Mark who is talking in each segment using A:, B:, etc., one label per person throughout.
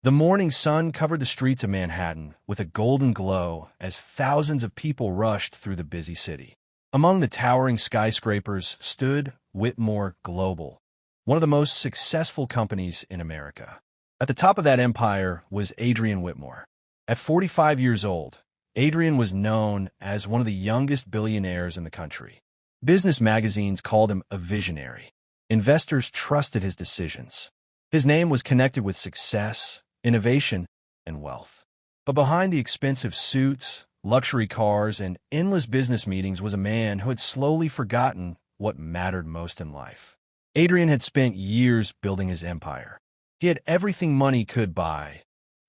A: The morning sun covered the streets of Manhattan with a golden glow as thousands of people rushed through the busy city. Among the towering skyscrapers stood Whitmore Global, one of the most successful companies in America. At the top of that empire was Adrian Whitmore. At 45 years old, Adrian was known as one of the youngest billionaires in the country. Business magazines called him a visionary. Investors trusted his decisions. His name was connected with success, innovation, and wealth. But behind the expensive suits, luxury cars, and endless business meetings was a man who had slowly forgotten what mattered most in life. Adrian had spent years building his empire. He had everything money could buy: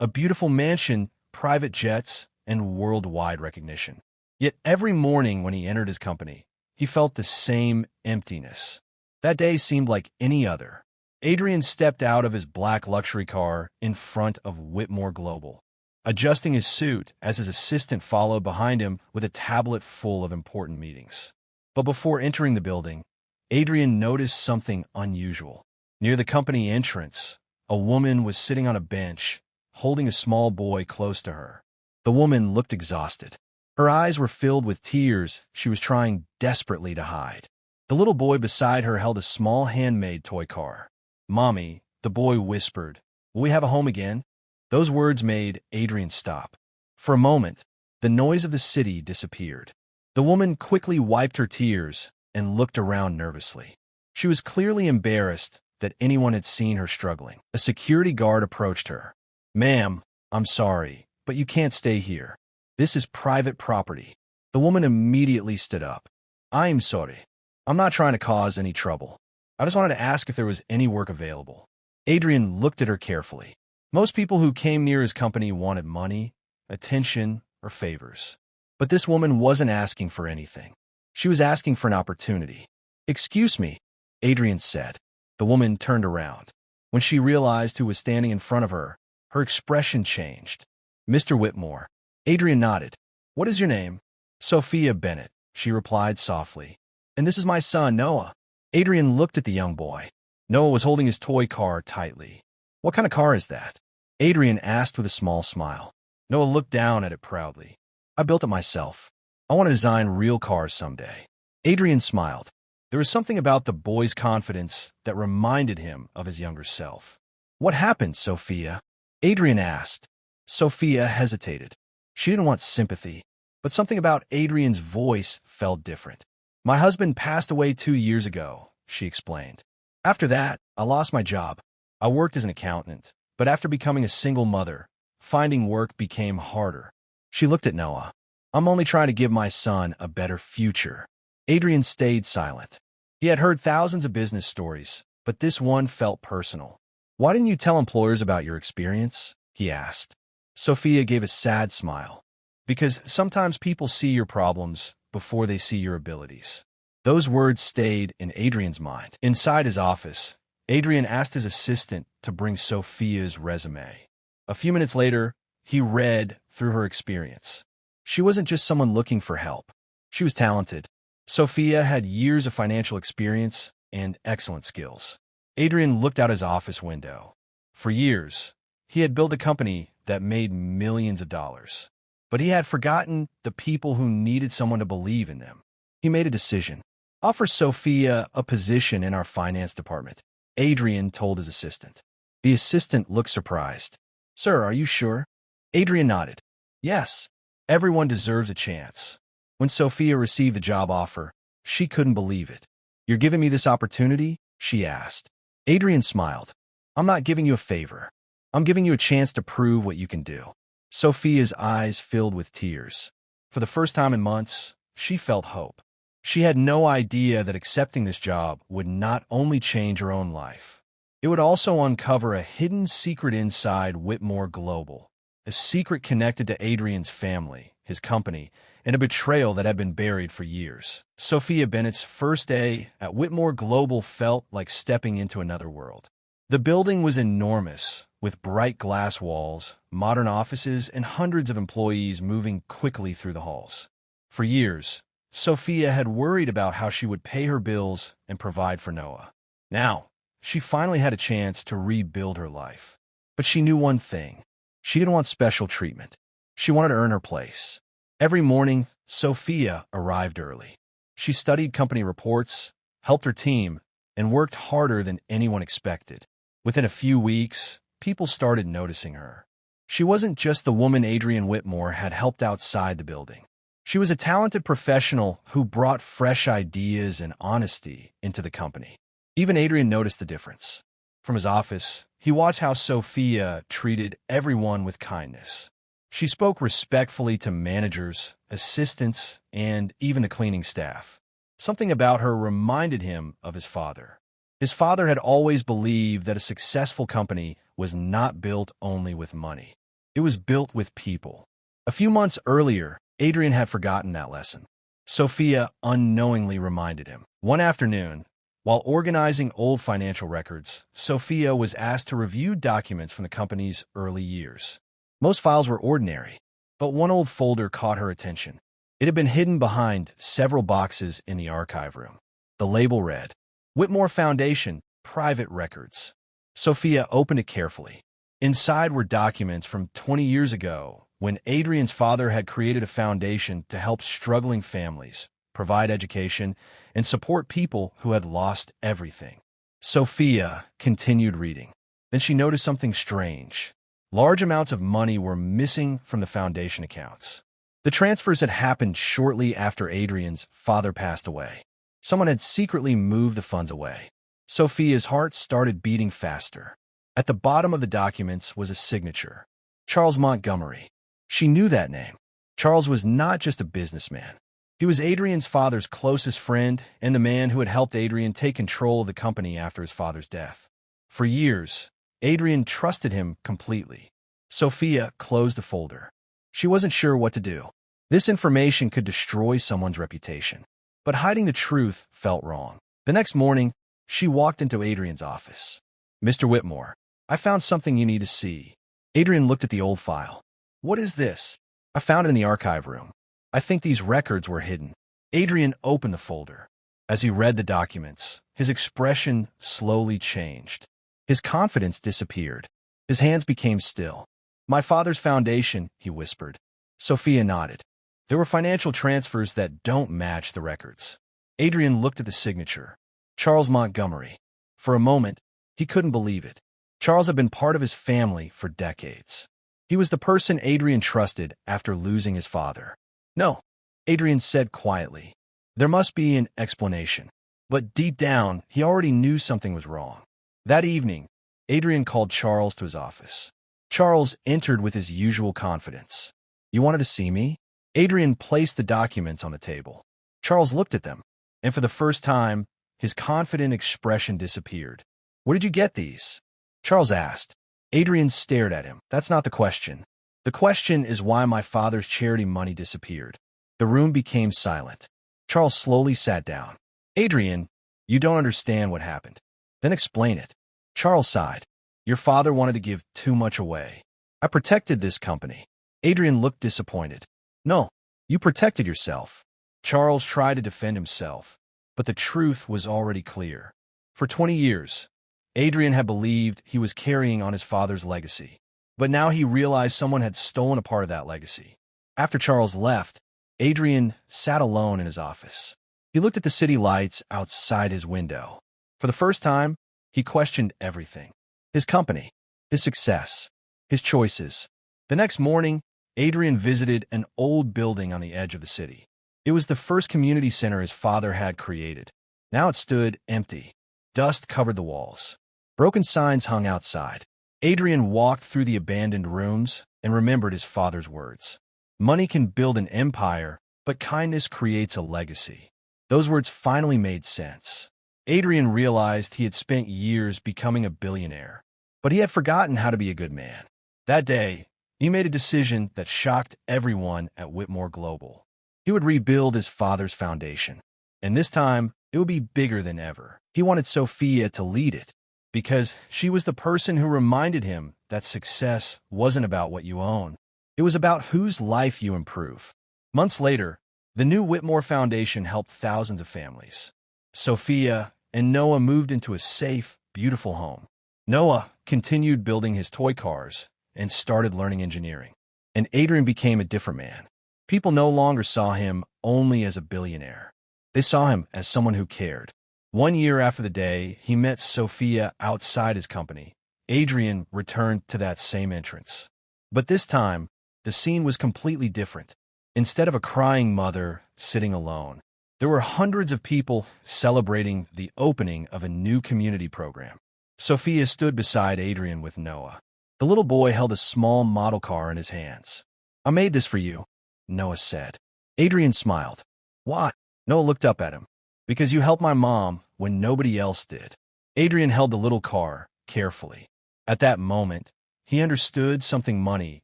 A: a beautiful mansion, private jets, and worldwide recognition. Yet every morning when he entered his company, he felt the same emptiness. That day seemed like any other. Adrian stepped out of his black luxury car in front of Whitmore Global, adjusting his suit as his assistant followed behind him with a tablet full of important meetings. But before entering the building, Adrian noticed something unusual. Near the company entrance, a woman was sitting on a bench, holding a small boy close to her. The woman looked exhausted. Her eyes were filled with tears she was trying desperately to hide. The little boy beside her held a small handmade toy car. "Mommy," the boy whispered, "will we have a home again?" Those words made Adrian stop. For a moment, the noise of the city disappeared. The woman quickly wiped her tears and looked around nervously. She was clearly embarrassed that anyone had seen her struggling. A security guard approached her. "Ma'am, I'm sorry, but you can't stay here. This is private property." The woman immediately stood up. "I'm sorry. I'm not trying to cause any trouble. I just wanted to ask if there was any work available." Adrian looked at her carefully. Most people who came near his company wanted money, attention, or favors. But this woman wasn't asking for anything. She was asking for an opportunity. "Excuse me," Adrian said. The woman turned around. When she realized who was standing in front of her, her expression changed. "Mr. Whitmore." Adrian nodded. "What is your name?" "Sophia Bennett," she replied softly. "And this is my son, Noah." Adrian looked at the young boy. Noah was holding his toy car tightly. "What kind of car is that?" Adrian asked with a small smile. Noah looked down at it proudly. "I built it myself. I want to design real cars someday." Adrian smiled. There was something about the boy's confidence that reminded him of his younger self. "What happened, Sophia?" Adrian asked. Sophia hesitated. She didn't want sympathy, but something about Adrian's voice felt different. "My husband passed away 2 years ago," she explained. "After that, I lost my job. I worked as an accountant, but after becoming a single mother, finding work became harder." She looked at Noah. "I'm only trying to give my son a better future." Adrian stayed silent. He had heard thousands of business stories, but this one felt personal. "Why didn't you tell employers about your experience?" he asked. Sophia gave a sad smile. "Because sometimes people see your problems before they see your abilities." Those words stayed in Adrian's mind. Inside his office, Adrian asked his assistant to bring Sophia's resume. A few minutes later, he read through her experience. She wasn't just someone looking for help. She was talented. Sophia had years of financial experience and excellent skills. Adrian looked out his office window. For years, he had built a company that made millions of dollars. But he had forgotten the people who needed someone to believe in them. He made a decision. "Offer Sophia a position in our finance department," Adrian told his assistant. The assistant looked surprised. "Sir, are you sure?" Adrian nodded. "Yes, everyone deserves a chance." When Sophia received the job offer, she couldn't believe it. "You're giving me this opportunity?" she asked. Adrian smiled. "I'm not giving you a favor. I'm giving you a chance to prove what you can do." Sophia's eyes filled with tears. For the first time in months, she felt hope. She had no idea that accepting this job would not only change her own life, it would also uncover a hidden secret inside Whitmore Global, a secret connected to Adrian's family, his company, and a betrayal that had been buried for years. Sophia Bennett's first day at Whitmore Global felt like stepping into another world. The building was enormous, with bright glass walls, modern offices, and hundreds of employees moving quickly through the halls. For years, Sophia had worried about how she would pay her bills and provide for Noah. Now, she finally had a chance to rebuild her life. But she knew one thing. She didn't want special treatment. She wanted to earn her place. Every morning, Sophia arrived early. She studied company reports, helped her team, and worked harder than anyone expected. Within a few weeks, people started noticing her. She wasn't just the woman Adrian Whitmore had helped outside the building. She was a talented professional who brought fresh ideas and honesty into the company. Even Adrian noticed the difference. From his office, he watched how Sophia treated everyone with kindness. She spoke respectfully to managers, assistants, and even the cleaning staff. Something about her reminded him of his father. His father had always believed that a successful company was not built only with money. It was built with people. A few months earlier, Adrian had forgotten that lesson. Sophia unknowingly reminded him. One afternoon, while organizing old financial records, Sophia was asked to review documents from the company's early years. Most files were ordinary, but one old folder caught her attention. It had been hidden behind several boxes in the archive room. The label read, Whitmore Foundation, Private Records. Sophia opened it carefully. Inside were documents from 20 years ago, when Adrian's father had created a foundation to help struggling families, provide education, and support people who had lost everything. Sophia continued reading. Then she noticed something strange. Large amounts of money were missing from the foundation accounts. The transfers had happened shortly after Adrian's father passed away. Someone had secretly moved the funds away. Sophia's heart started beating faster. At the bottom of the documents was a signature. Charles Montgomery. She knew that name. Charles was not just a businessman. He was Adrian's father's closest friend and the man who had helped Adrian take control of the company after his father's death. For years, Adrian trusted him completely. Sophia closed the folder. She wasn't sure what to do. This information could destroy someone's reputation. But hiding the truth felt wrong. The next morning, she walked into Adrian's office. Mr. Whitmore, I found something you need to see. Adrian looked at the old file. What is this? I found it in the archive room. I think these records were hidden. Adrian opened the folder. As he read the documents, his expression slowly changed. His confidence disappeared. His hands became still. My father's foundation, he whispered. Sophia nodded. There were financial transfers that don't match the records. Adrian looked at the signature. Charles Montgomery. For a moment, he couldn't believe it. Charles had been part of his family for decades. He was the person Adrian trusted after losing his father. No, Adrian said quietly. There must be an explanation. But deep down, he already knew something was wrong. That evening, Adrian called Charles to his office. Charles entered with his usual confidence. You wanted to see me? Adrian placed the documents on the table. Charles looked at them, and for the first time, his confident expression disappeared. Where did you get these? Charles asked. Adrian stared at him. That's not the question. The question is why my father's charity money disappeared. The room became silent. Charles slowly sat down. Adrian, you don't understand what happened. Then explain it. Charles sighed. Your father wanted to give too much away. I protected this company. Adrian looked disappointed. No, you protected yourself. Charles tried to defend himself, but the truth was already clear. For 20 years, Adrian had believed he was carrying on his father's legacy, but now he realized someone had stolen a part of that legacy. After Charles left, Adrian sat alone in his office. He looked at the city lights outside his window. For the first time, he questioned everything. His company, his success, his choices. The next morning, Adrian visited an old building on the edge of the city. It was the first community center his father had created. Now it stood empty. Dust covered the walls. Broken signs hung outside. Adrian walked through the abandoned rooms and remembered his father's words. Money can build an empire, but kindness creates a legacy. Those words finally made sense. Adrian realized he had spent years becoming a billionaire, but he had forgotten how to be a good man. That day, he made a decision that shocked everyone at Whitmore Global. He would rebuild his father's foundation, and this time, it would be bigger than ever. He wanted Sophia to lead it, because she was the person who reminded him that success wasn't about what you own. It was about whose life you improve. Months later, the new Whitmore Foundation helped thousands of families. Sophia and Noah moved into a safe, beautiful home. Noah, continued building his toy cars and started learning engineering. And Adrian became a different man. People no longer saw him only as a billionaire. They saw him as someone who cared. 1 year after the day he met Sophia outside his company, Adrian returned to that same entrance. But this time, the scene was completely different. Instead of a crying mother sitting alone, there were hundreds of people celebrating the opening of a new community program. Sophia stood beside Adrian with Noah. The little boy held a small model car in his hands. "I made this for you," Noah said. Adrian smiled. "Why?" Noah looked up at him. "Because you helped my mom when nobody else did." Adrian held the little car carefully. At that moment, he understood something money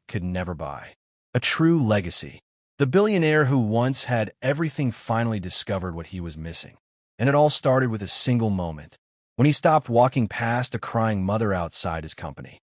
A: could never buy. A true legacy. The billionaire who once had everything finally discovered what he was missing. And it all started with a single moment, when he stopped walking past a crying mother outside his company.